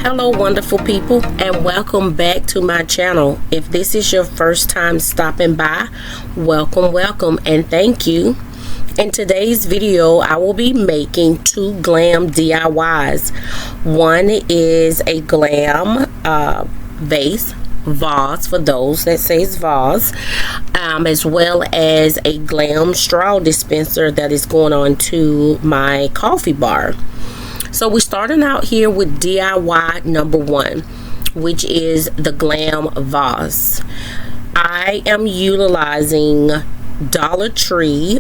Hello wonderful people, and welcome back to my channel. If this is your first time stopping by, welcome and thank you. In today's video I will be making two Glam DIYs. One is a Glam vase for those that says vase, as well as a Glam straw dispenser that is going on to my coffee bar. So we're starting out here with DIY number one, which is the Glam vase. I am utilizing Dollar Tree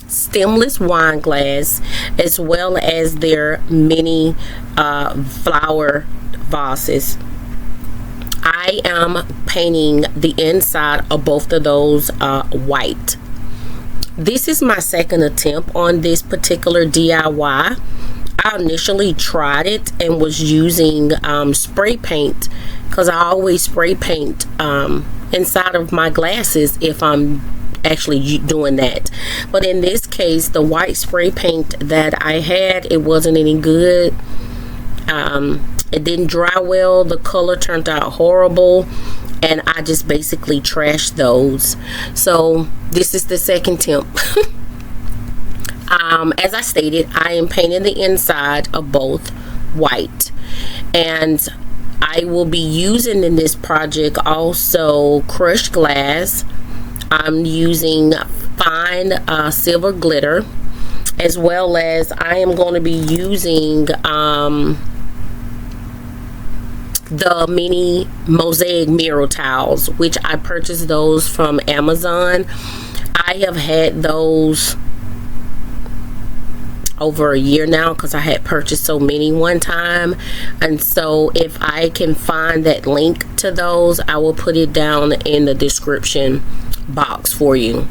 stemless wine glass, as well as their mini flower vases. I am painting the inside of both of those white. This is my second attempt on this particular DIY. I initially tried it and was using spray paint, because I always spray paint inside of my glasses if I'm actually doing that. But in this case, the white spray paint that I had, it wasn't any good. It didn't dry well. The color turned out horrible, and I just basically trashed those. So this is the second attempt. As I stated, I am painting the inside of both white, and I will be using in this project also crushed glass. I'm using fine silver glitter, as well as I am going to be using the mini mosaic mirror tiles, which I purchased those from Amazon. I have had those over a year now, because I had purchased so many one time, and so if I can find that link to those, I will put it down in the description box for you.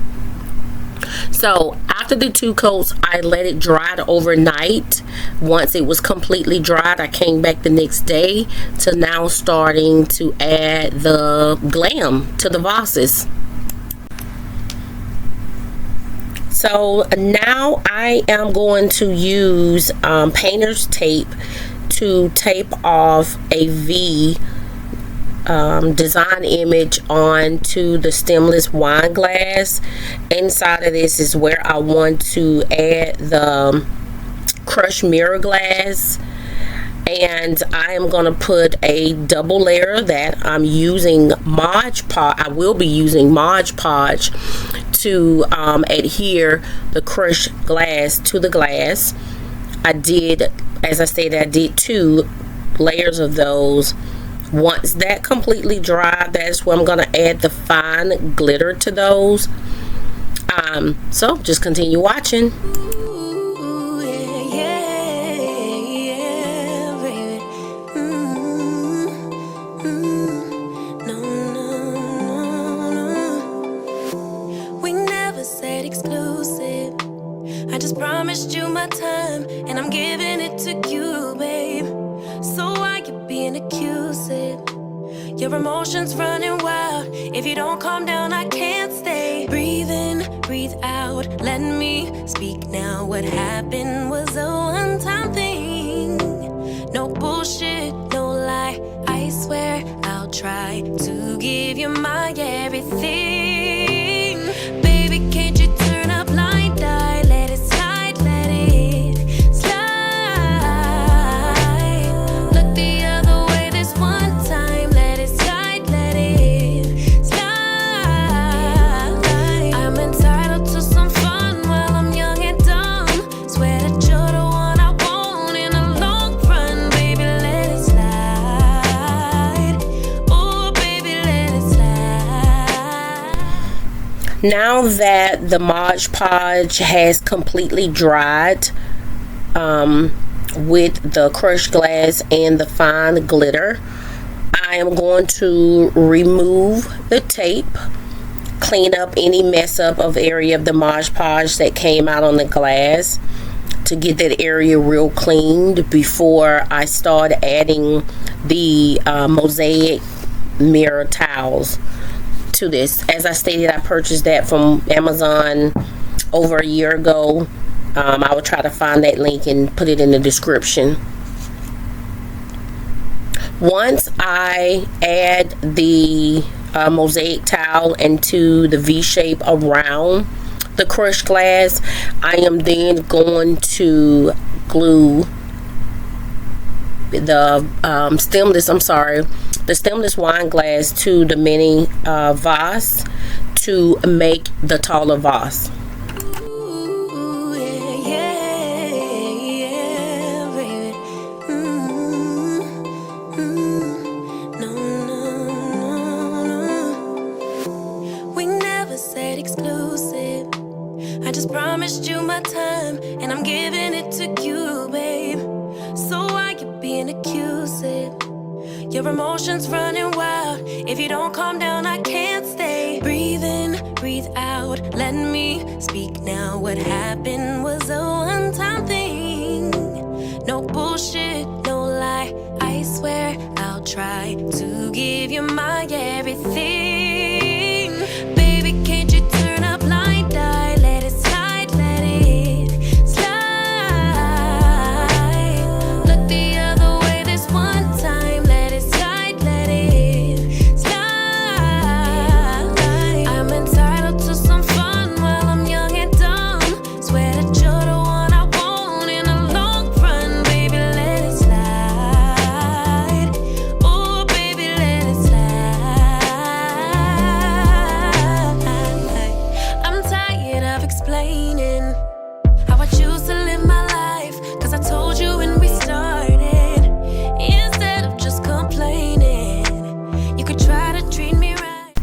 So after the two coats, I let it dry overnight. Once it was completely dried, I came back the next day to now starting to add the Glam to the vases. So now I am going to use painter's tape to tape off a V design image onto the stemless wine glass. Inside of this is where I want to add the crushed mirror glass, and I am going to put a double layer of that. I'm using Mod Podge. I will be using Mod Podge to adhere the crushed glass to the glass. I did, as I stated, I did 2 layers of those. Once that completely dry, that's where I'm going to add the fine glitter to those. So just continue watching. I just promised you my time, and I'm giving it to you, babe. So why you being accusing? Your emotions running wild. If you don't calm down, I can't stay. Breathe in, breathe out. Let me speak now. What happened was a one-time thing. No bullshit, no lie. I swear I'll try to give you my everything. Baby, can't you turn up blind eye? Let it slide, let it slide. Look the other way this one time. Let it slide, let it slide. I'm entitled to some fun while I'm young and dumb. Swear that you're the one I want in the long run. Baby, let it slide. Oh, baby, let it slide. Now that the Mod Podge has completely dried with the crushed glass and the fine glitter, I am going to remove the tape, clean up any mess up of area of the Mod Podge that came out on the glass, to get that area real cleaned before I start adding the mosaic mirror tiles to this. As I stated, I purchased that from Amazon over a year ago. I will try to find that link and put it in the description. Once I add the mosaic tile into the V shape around the crushed glass, I am then going to glue the stemless wine glass to the mini vase to make the taller vase. Ooh, yeah, yeah, baby. No. We never said exclusive. I just promised you my time, and I'm giving it to you, babe. So why you being accusing? Your emotions running wild. If you don't calm down, I can't stay. Breathe in, breathe out. Let me speak now. What happened was a one-time thing. No bullshit, no lie. I swear I'll try to give you my everything. Baby, can't you turn a blind eye? Let it slide, let it slide. Look the other way this one time. Let it slide, let it slide. I'm entitled to some fun while I'm young and dumb. Swear that you're the one I want in the long run. Baby, let it slide. Oh, baby, let it slide. I'm tired of explaining how I choose to live my life, 'cause I told you when we started. Instead of just complaining, you could try to treat me right.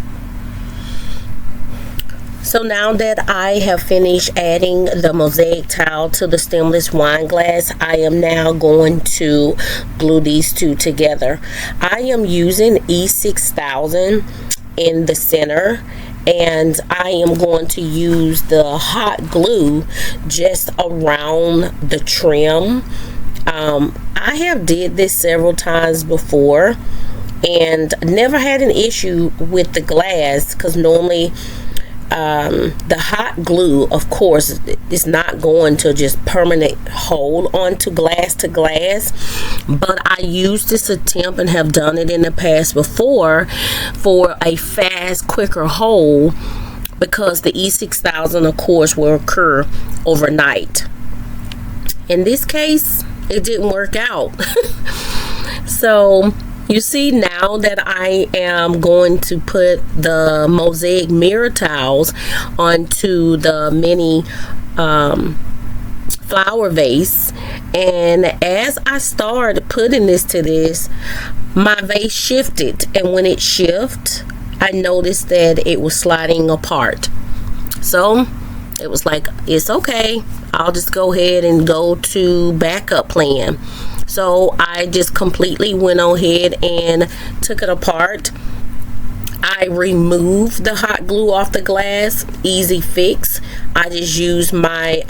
So now that I have finished adding the mosaic tile to the stemless wine glass, I am now going to glue these two together. I am using E6000 in the center, and I am going to use the hot glue just around the trim. I have did this several times before and never had an issue with the glass, because normally the hot glue, of course, is not going to just permanent hold onto glass to glass, but I used this attempt and have done it in the past before for a fast, quicker hold, because the E6000, of course, will occur overnight. In this case, it didn't work out. So you see now that I am going to put the mosaic mirror tiles onto the mini flower vase, and as I started putting this to this, my vase shifted, and when it shifted, I noticed that it was sliding apart. So it was like, it's okay, I'll just go ahead and go to backup plan. So I just completely went ahead and took it apart. I removed the hot glue off the glass, easy fix. I just used my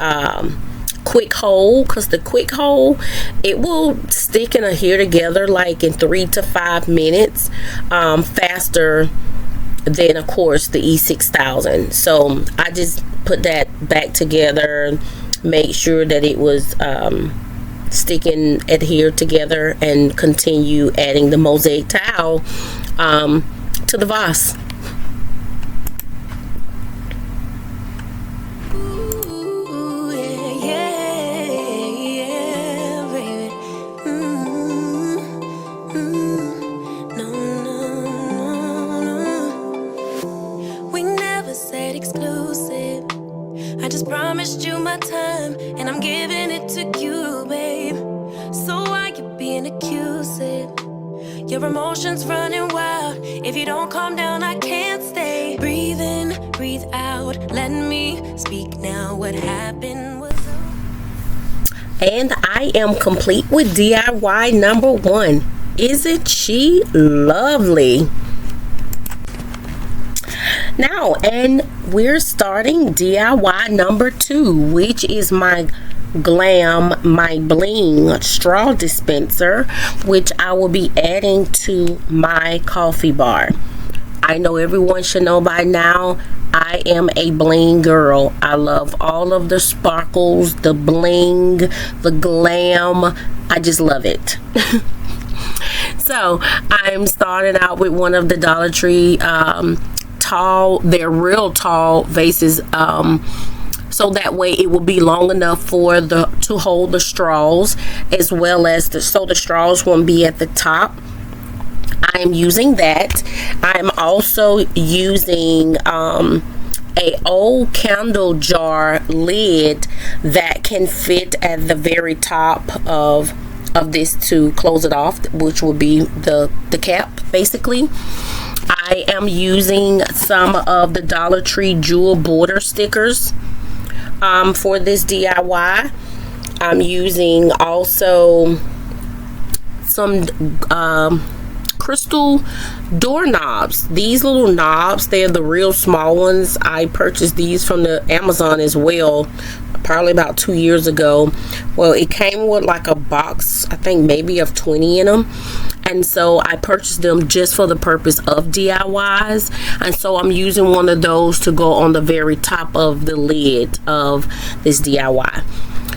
quick hold, because the quick hold, it will stick and adhere together like in 3 to 5 minutes, faster than, of course, the E6000. So I just put that back together, made sure that it was stick and adhere together, and continue adding the mosaic tile to the vase. Ooh, yeah, baby. No. We never said exclusive. I just promised you my time, and I'm giving it to you, babe. So why you being accusing? Your emotions running wild. If you don't calm down, I can't stay. Breathe in, breathe out. Let me speak now. What happened was. And I am complete with DIY number 1. Isn't she lovely? Now, and we're starting DIY number 2, which is my Glam, my bling straw dispenser, which I will be adding to my coffee bar. I know everyone should know by now, I am a bling girl. I love all of the sparkles, the bling, the glam. I just love it. So I'm starting out with one of the Dollar Tree they're real tall vases, so that way it will be long enough for to hold the straws, as well as so the straws won't be at the top. I am using that. I'm also using a old candle jar lid that can fit at the very top of this to close it off, which will be the cap basically. I am using some of the Dollar Tree jewel border stickers for this DIY. I'm using also some crystal doorknobs. These little knobs, they're the real small ones. I purchased these from the Amazon as well, probably about 2 years ago. Well, it came with like a box, I think maybe of 20 in them, and so I purchased them just for the purpose of DIYs. And so I'm using one of those to go on the very top of the lid of this DIY.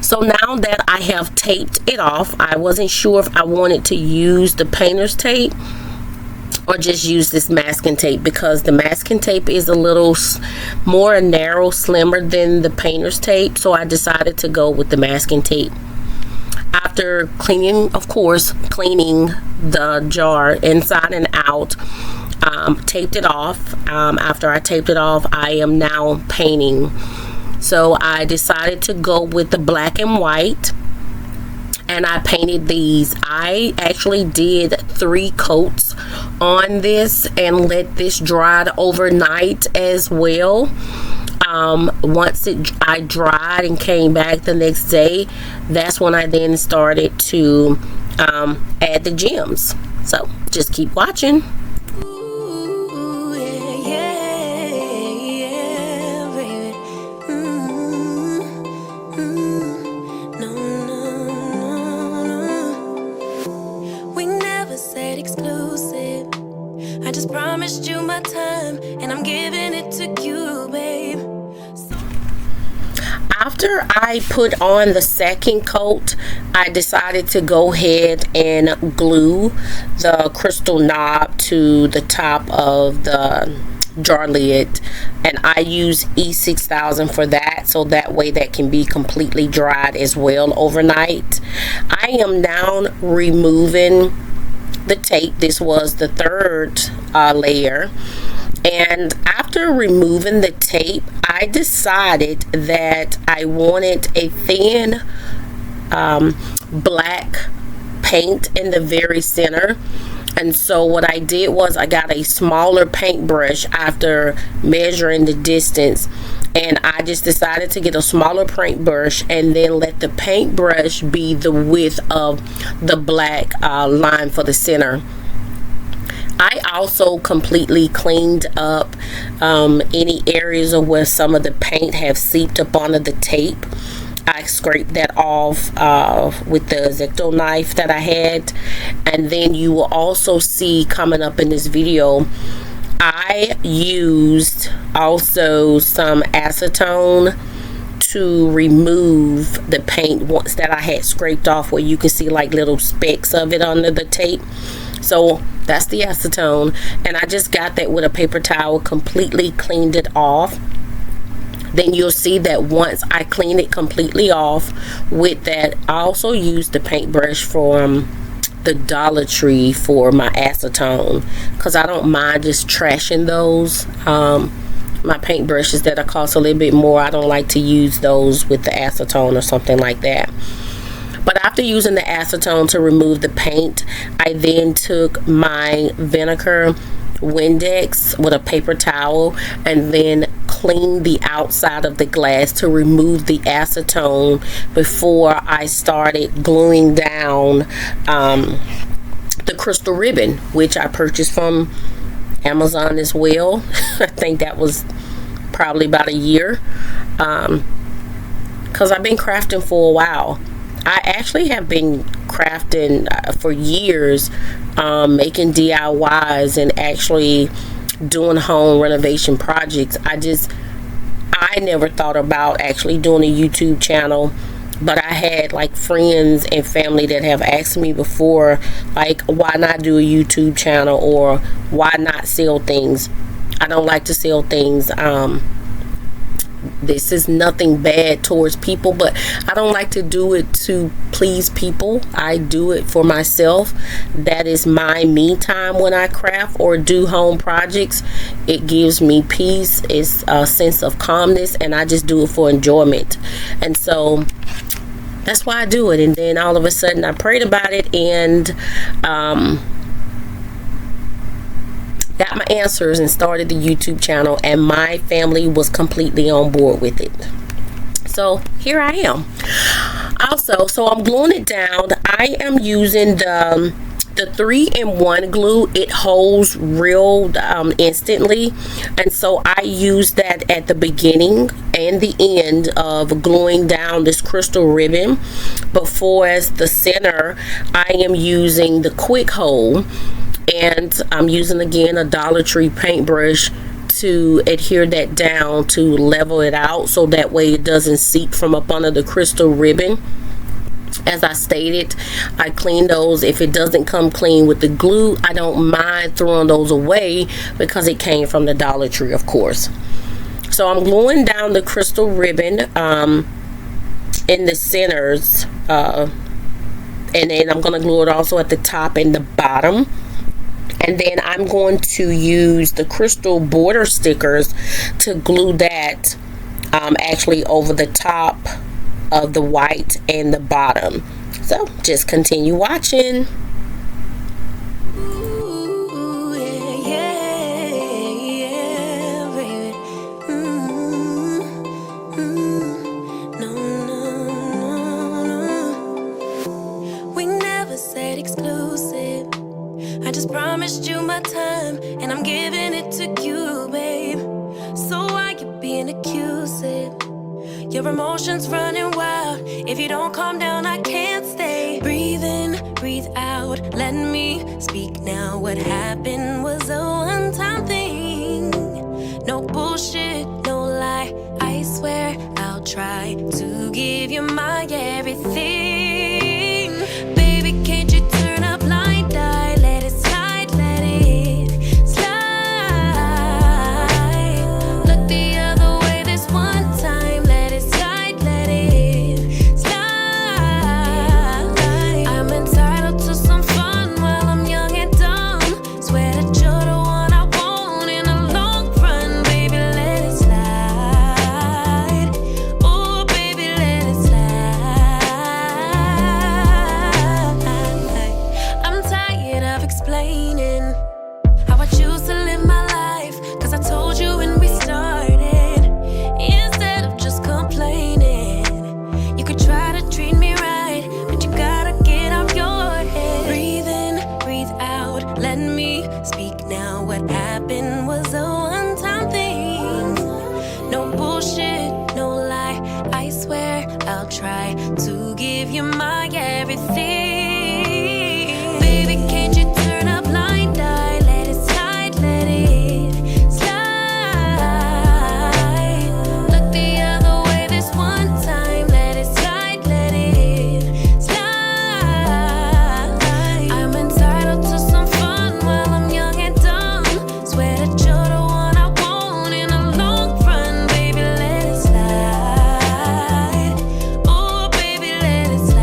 So now that I have taped it off, I wasn't sure if I wanted to use the painter's tape or just use this masking tape, because the masking tape is a little more narrow, slimmer than the painter's tape. So I decided to go with the masking tape. After cleaning, of course, cleaning the jar inside and out, taped it off. After I taped it off, I am now painting. So I decided to go with the black and white, and I painted these. I actually did 3 coats on this and let this dry overnight as well. Once I dried and came back the next day, that's when I then started to add the gems. So just keep watching. Promised you my time, and I'm giving it to you, babe. After I put on the second coat, I decided to go ahead and glue the crystal knob to the top of the jar lid, and I use E6000 for that, so that way that can be completely dried as well overnight. I am now removing the tape. This was the third layer, and after removing the tape, I decided that I wanted a thin black paint in the very center. And so what I did was I got a smaller paintbrush after measuring the distance, and I just decided to get a smaller paintbrush and then let the paintbrush be the width of the black line for the center. I also completely cleaned up any areas of where some of the paint have seeped up onto the tape. I scraped that off with the X-Acto knife that I had. And then you will also see coming up in this video, I used also some acetone to remove the paint once that I had scraped off, where you can see like little specks of it under the tape. So that's the acetone, and I just got that with a paper towel, completely cleaned it off. Then you'll see that once I clean it completely off with that, I also used the paintbrush from the Dollar Tree for my acetone, because I don't mind just trashing those. My paintbrushes that are cost a little bit more, I don't like to use those with the acetone or something like that. But after using the acetone to remove the paint, I then took my vinegar Windex with a paper towel and then cleaned the outside of the glass to remove the acetone before I started gluing down the crystal ribbon, which I purchased from Amazon as well. I think that was probably about a year, because I've been crafting for a while. I actually have been crafting for years, making DIYs and actually doing home renovation projects. I never thought about actually doing a YouTube channel But I had like friends and family that have asked me before, like, why not do a YouTube channel, or why not sell things? I don't like to sell things. This is nothing bad towards people, but I don't like to do it to please people. I do it for myself. That is my me time when I craft or do home projects. It gives me peace. It's a sense of calmness, and I just do it for enjoyment. And so that's why I do it. And then all of a sudden I prayed about it, and got my answers and started the YouTube channel, and my family was completely on board with it. So here I am. Also, so I'm gluing it down. I am using the 3-in-1 glue. It holds real instantly, and so I use that at the beginning and the end of gluing down this crystal ribbon. But for as the center, I am using the quick hold, and I'm using again a Dollar Tree paintbrush to adhere that down, to level it out, so that way it doesn't seep from up under the crystal ribbon. As I stated, I clean those. If it doesn't come clean with the glue, I don't mind throwing those away because it came from the Dollar Tree, of course. So I'm gluing down the crystal ribbon in the centers, and then I'm going to glue it also at the top and the bottom. And then I'm going to use the crystal border stickers to glue that actually over the top of the white and the bottom. So just continue watching. Ooh, yeah, baby. No. We never said exclusive. I just promised you my time, and I'm giving it to you, babe. So why you being accusing? Your emotions running wild. If you don't calm down, I can't stay. Breathe in, breathe out. Let me speak now. What happened was a one-time thing. No bullshit, no lie. I swear I'll try to give you my everything. Baby, can't you turn a blind eye? Let it slide, let it slide. Look the other way this one time. Let it slide, let it slide. I'm entitled to some fun while I'm young and dumb. Swear that you're the one I want in the long run. Baby, let it slide. Oh, baby, let it slide. I'm tired of explaining how I choose to live my life, 'cause I told you when we started. Instead of just complaining, you could try to treat me right, but you gotta get off your head. Breathe in, breathe out. Let me speak now. What happened was a one-time thing. No bullshit, no lie. I swear I'll try to give you my everything. Baby, can't you turn a blind eye? Let it slide, let it slide. Look the other way this one time. Let it slide, let it slide. I'm entitled to some fun while I'm young and dumb. Swear that you're the one I want in the long run. Baby, let it slide. Oh, baby, let it slide.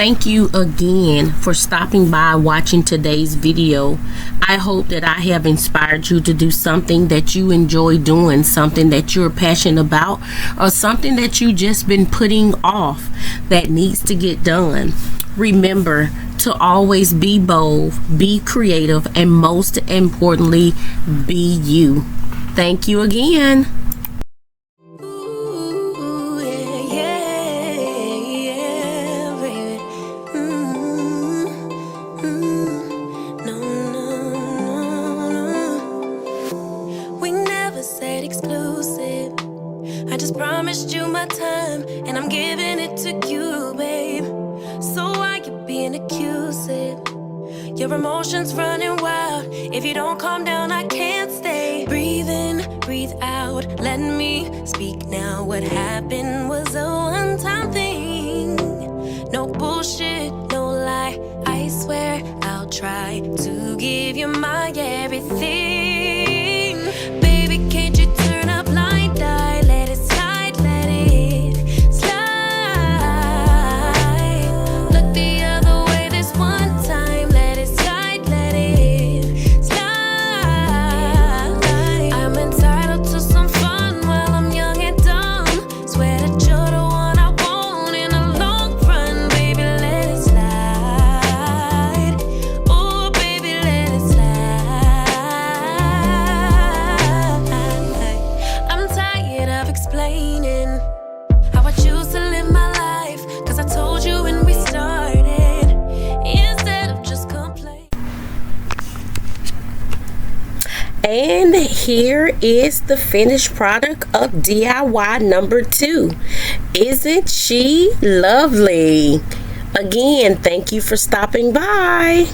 thank you again for stopping by watching today's video. I hope that I have inspired you to do something that you enjoy doing, something that you're passionate about, or something that you just been putting off that needs to get done. Remember to always be bold, be creative, and most importantly, be you. Thank you again. Ooh, yeah, yeah, baby. No, no. We never said exclusive. I just promised you my time, and I'm giving it to you, babe. So why you being accusive? Your emotions running wild. If you don't calm down, I can't stay. Breathe in, breathe out. Let me speak now. What happened was a one-time thing. No bullshit, no lie. I swear I'll try to give you my everything. Baby, can't you turn a blind eye? Let it slide, let it slide. Look the other way this one time. Let it slide, let it slide. I'm entitled to some fun while I'm young and dumb. Swear that you're the one I want in the long run. Baby, let it slide. Oh, baby, let it slide. I'm tired of explaining how I choose to live my life, 'cause I told you when we started, instead of just complaining. And here is the finished product of DIY number 2. Isn't she lovely? Again, thank you for stopping by.